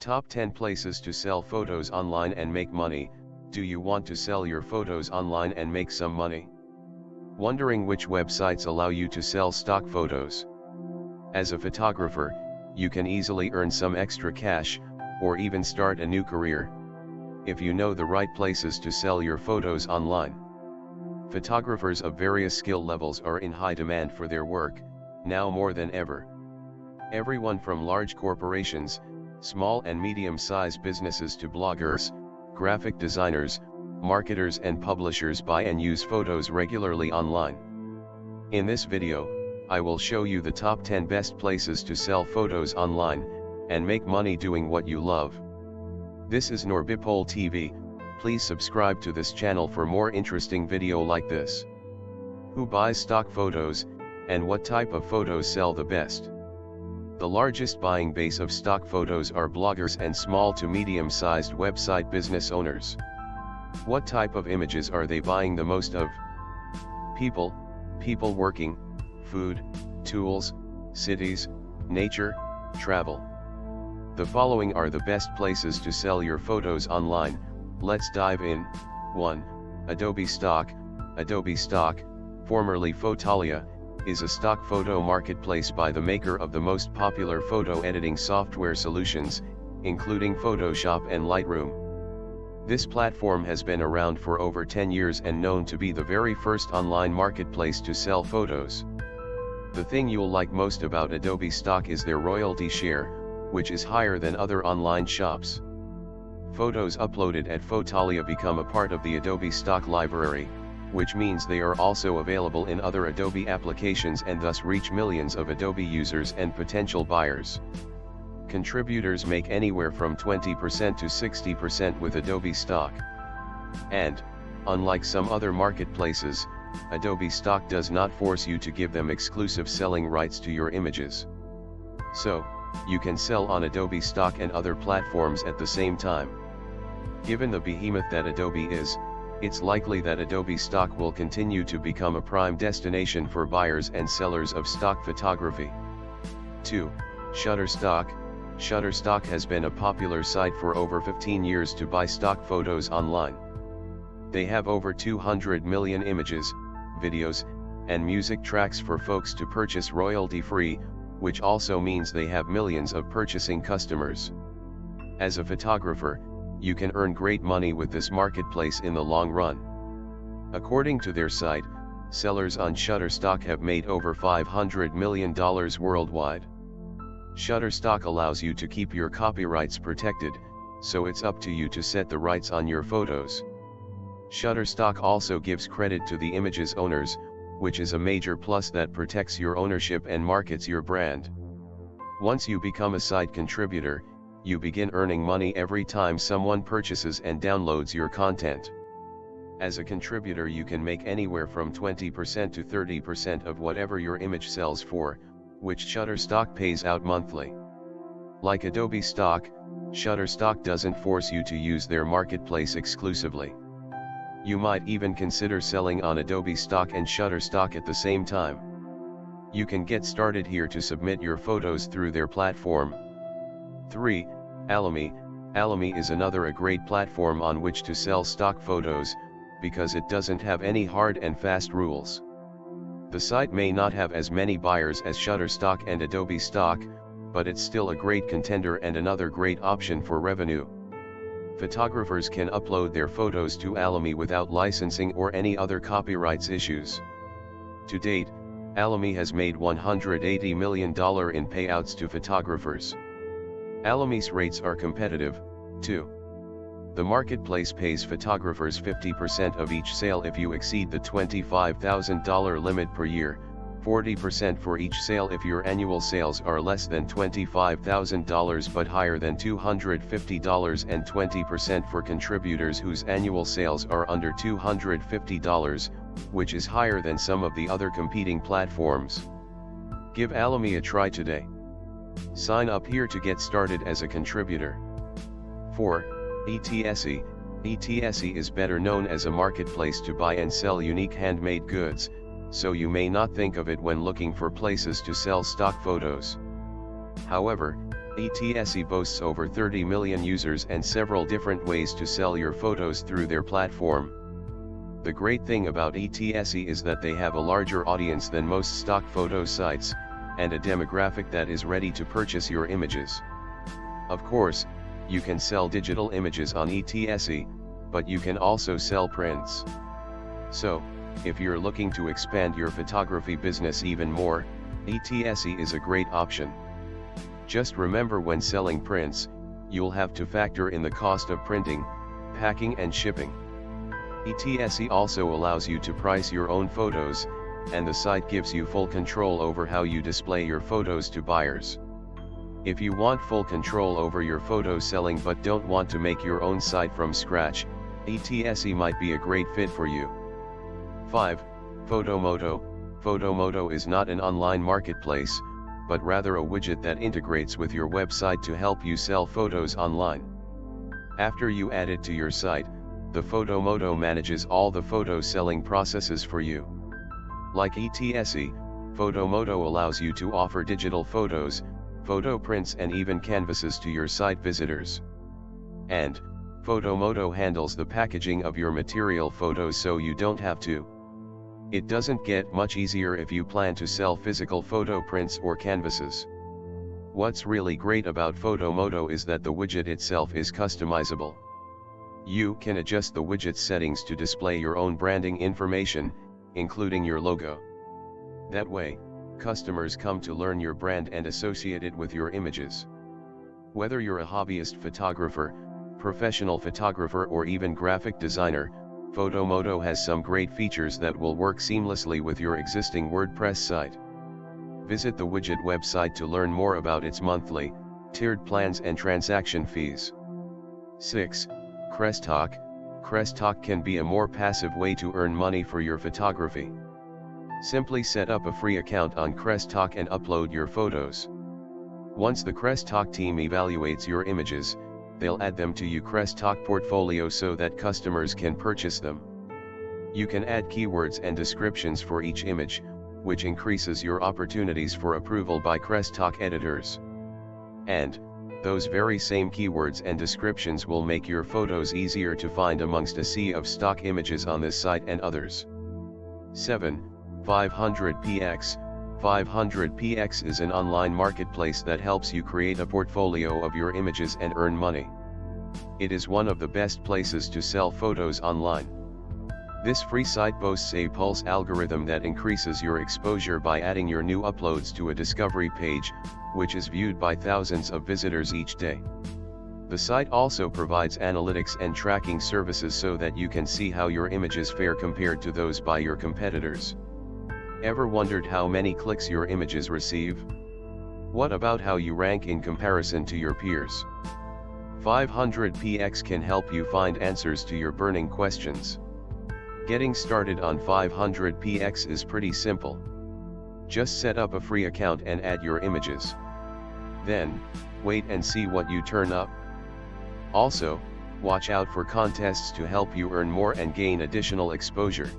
Top 10 places to sell photos online and make money. Do you want to sell your photos online and make some money? Wondering which websites allow you to sell stock photos? As a photographer, you can easily earn some extra cash, or even start a new career, if you know the right places to sell your photos online. Photographers of various skill levels are in high demand for their work, now more than ever. Everyone from large corporations, small and medium-sized businesses to bloggers, graphic designers, marketers and publishers buy and use photos regularly online. In this video, I will show you the top 10 best places to sell photos online, and make money doing what you love. This is Norbipol TV, please subscribe to this channel for more interesting video like this. Who buys stock photos, and what type of photos sell the best? The largest buying base of stock photos are bloggers and small to medium-sized website business owners. What type of images are they buying the most of? People working, food, tools, cities, nature, travel. The following are the best places to sell your photos online. Let's dive in. 1. Adobe Stock. Adobe Stock, formerly Fotolia, is a stock photo marketplace by the maker of the most popular photo editing software solutions, including Photoshop and Lightroom. This platform has been around for over 10 years and known to be the very first online marketplace to sell photos. The thing you'll like most about Adobe Stock is their royalty share, which is higher than other online shops. Photos uploaded at Fotolia become a part of the Adobe Stock library, which means they are also available in other Adobe applications and thus reach millions of Adobe users and potential buyers. Contributors make anywhere from 20% to 60% with Adobe Stock. And, unlike some other marketplaces, Adobe Stock does not force you to give them exclusive selling rights to your images. So, you can sell on Adobe Stock and other platforms at the same time. Given the behemoth that Adobe is, it's likely that Adobe Stock will continue to become a prime destination for buyers and sellers of stock photography. 2. Shutterstock. Shutterstock has been a popular site for over 15 years to buy stock photos online. They have over 200 million images, videos, and music tracks for folks to purchase royalty-free, which also means they have millions of purchasing customers. As a photographer, you can earn great money with this marketplace in the long run. According to their site, sellers on Shutterstock have made over $500 million worldwide. Shutterstock allows you to keep your copyrights protected, so it's up to you to set the rights on your photos. Shutterstock also gives credit to the image's owners, which is a major plus that protects your ownership and markets your brand. Once you become a site contributor, you begin earning money every time someone purchases and downloads your content. As a contributor, you can make anywhere from 20% to 30% of whatever your image sells for, which Shutterstock pays out monthly. Like Adobe Stock, Shutterstock doesn't force you to use their marketplace exclusively. You might even consider selling on Adobe Stock and Shutterstock at the same time. You can get started here to submit your photos through their platform. 3. Alamy. Alamy is a great platform on which to sell stock photos, because it doesn't have any hard and fast rules. The site may not have as many buyers as Shutterstock and Adobe Stock, but it's still a great contender and another great option for revenue. Photographers can upload their photos to Alamy without licensing or any other copyrights issues. To date, Alamy has made $180 million in payouts to photographers. Alamy's rates are competitive, too. The marketplace pays photographers 50% of each sale if you exceed the $25,000 limit per year, 40% for each sale if your annual sales are less than $25,000 but higher than $250, and 20% for contributors whose annual sales are under $250, which is higher than some of the other competing platforms. Give Alamy a try today. Sign up here to get started as a contributor. 4. Etsy. Etsy is better known as a marketplace to buy and sell unique handmade goods, so you may not think of it when looking for places to sell stock photos. However, ATSE boasts over 30 million users and several different ways to sell your photos through their platform. The great thing about ATSE is that they have a larger audience than most stock photo sites, and a demographic that is ready to purchase your images. Of course, you can sell digital images on ATSE, but you can also sell prints. So, if you're looking to expand your photography business even more, ATSE is a great option. Just remember, when selling prints, you'll have to factor in the cost of printing, packing and shipping. ATSE also allows you to price your own photos, and the site gives you full control over how you display your photos to buyers. If you want full control over your photo selling but don't want to make your own site from scratch, ATSE might be a great fit for you. 5. Fotomoto. Fotomoto is not an online marketplace, but rather a widget that integrates with your website to help you sell photos online. After you add it to your site, the Fotomoto manages all the photo selling processes for you. Like ATSE, Fotomoto allows you to offer digital photos, photo prints and even canvases to your site visitors. And Fotomoto handles the packaging of your material photos so you don't have to. It doesn't get much easier if you plan to sell physical photo prints or canvases. What's really great about Fotomoto is that the widget itself is customizable. You can adjust the widget's settings to display your own branding information, including your logo. That way, customers come to learn your brand and associate it with your images. Whether you're a hobbyist photographer, professional photographer or even graphic designer, Fotomoto has some great features that will work seamlessly with your existing WordPress site. Visit the widget website to learn more about its monthly, tiered plans and transaction fees. 6. Crestock. Crestock can be a more passive way to earn money for your photography. Simply set up a free account on Crestock and upload your photos. Once the Crestock team evaluates your images, they'll add them to your Crestock portfolio so that customers can purchase them. You can add keywords and descriptions for each image, which increases your opportunities for approval by Crestock editors. And those very same keywords and descriptions will make your photos easier to find amongst a sea of stock images on this site and others. 7. 500px. 500px is an online marketplace that helps you create a portfolio of your images and earn money. It is one of the best places to sell photos online. This free site boasts a pulse algorithm that increases your exposure by adding your new uploads to a discovery page, which is viewed by thousands of visitors each day. The site also provides analytics and tracking services so that you can see how your images fare compared to those by your competitors. Ever wondered how many clicks your images receive? What about how you rank in comparison to your peers? 500px can help you find answers to your burning questions. Getting started on 500px is pretty simple. Just set up a free account and add your images. Then, wait and see what you turn up. Also, watch out for contests to help you earn more and gain additional exposure.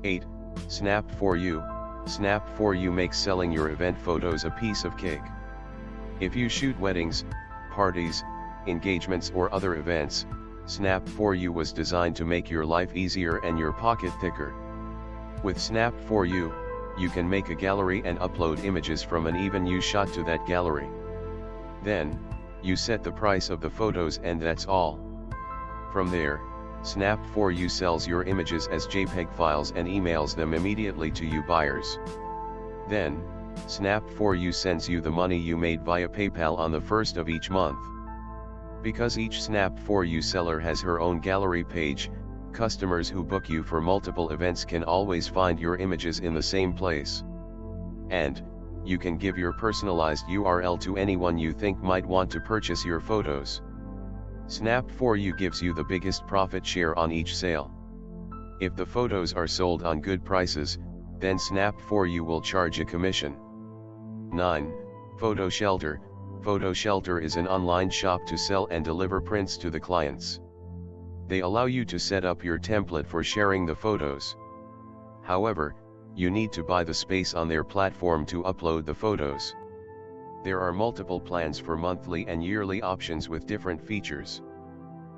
8. Snap for You. Snap for You makes selling your event photos a piece of cake. If you shoot weddings, parties, engagements or other events, Snap for You was designed to make your life easier and your pocket thicker. With Snap for You, you can make a gallery and upload images from an even you shot to that gallery. Then, you set the price of the photos and that's all. From there, Snap for You sells your images as JPEG files and emails them immediately to you buyers. Then, Snap for You sends you the money you made via PayPal on the 1st of each month. Because each Snap for You seller has her own gallery page, customers who book you for multiple events can always find your images in the same place. And, you can give your personalized URL to anyone you think might want to purchase your photos. Snap for You gives you the biggest profit share on each sale. If the photos are sold on good prices, then Snap for You will charge a commission. 9. PhotoShelter. PhotoShelter is an online shop to sell and deliver prints to the clients. They allow you to set up your template for sharing the photos. However, you need to buy the space on their platform to upload the photos. There are multiple plans for monthly and yearly options with different features.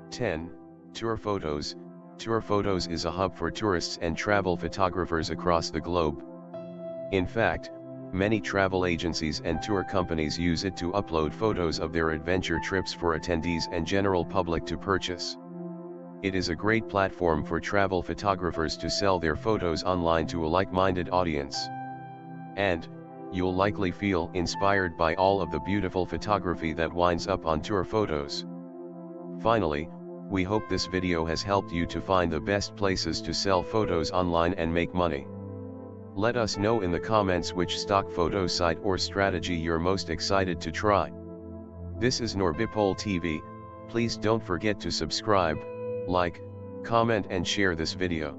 10. Tour Photos. Tour Photos is a hub for tourists and travel photographers across the globe. In fact, many travel agencies and tour companies use it to upload photos of their adventure trips for attendees and general public to purchase. It is a great platform for travel photographers to sell their photos online to a like-minded audience. And, you'll likely feel inspired by all of the beautiful photography that winds up on Tour Photos. Finally, we hope this video has helped you to find the best places to sell photos online and make money. Let us know in the comments which stock photo site or strategy you're most excited to try. This is Norbipol TV. Please don't forget to subscribe, like, comment and share this video.